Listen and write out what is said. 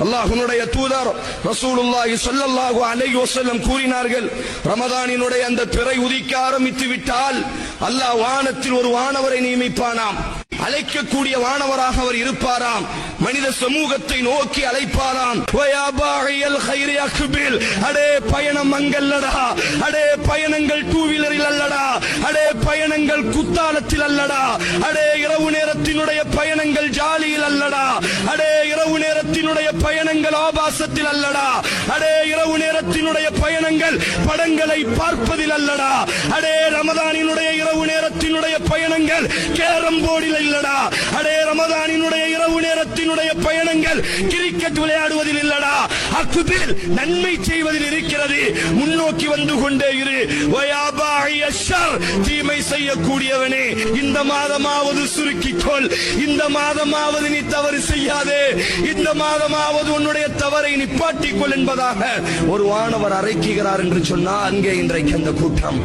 அல்லாஹ்வுடைய தூதர் ரசூலுல்லாஹி ஸல்லல்லாஹு அலைஹி வஸல்லம் கூறினார்கள், ரமதானினுடைய அந்த பிறை உதிக்க ஆரம்பித்து விட்டால் அல்லாஹ் வானத்தில் ஒரு வானவரை நியமிப்பானாம். அழைக்கக்கூடிய வானவராக அவர் இருப்பாராம். மனித சமூகத்தை நோக்கி அழைப்பாராம். அடே பயணம் அங்கல்லடா, அடே பயணங்கள் டூ வீலரில் அல்லடா, அடே பயணங்கள் குத்தாலத்தில் அல்லடா, அடே இரவு நேரத்தினுடைய பயணங்கள் ஜாலியில் அல்லடா, அடே இரவு நேரத்தினுடைய பயணங்கள் ஆபாசத்தில் அல்லடா, அடே இரவு நேரத்தினுடைய பயணங்கள் படங்களை பார்ப்பதில் அல்லடா, அடே ரமதானினுடைய இரவு நேரத்தினுடைய பயணங்கள் கேரம் போர்டில் இல்லடா, அடே ரமதானினுடைய இரவு நேரத்தினுடைய பயணங்கள் கிரிக்கெட் விளையாடுவதில் இல்லடா, அக்பில் நன்மை செய்வதில் இருக்கிறது. முன்னோக்கி வந்து கொண்டே இரு. தீமை செய்யக்கூடியவனே, இந்த மாதமாவது சுருக்கிக்கொள், இந்த மாதமாவது நீ தவறு செய்யாதே, இந்த மாதமாவது உன்னுடைய தவறை நிப்பாட்டிக்கொள் என்பதாக ஒரு வானவர் அறைக்கிறார் என்று சொன்னால் அங்கே இன்றைக்கு அந்த கூட்டம்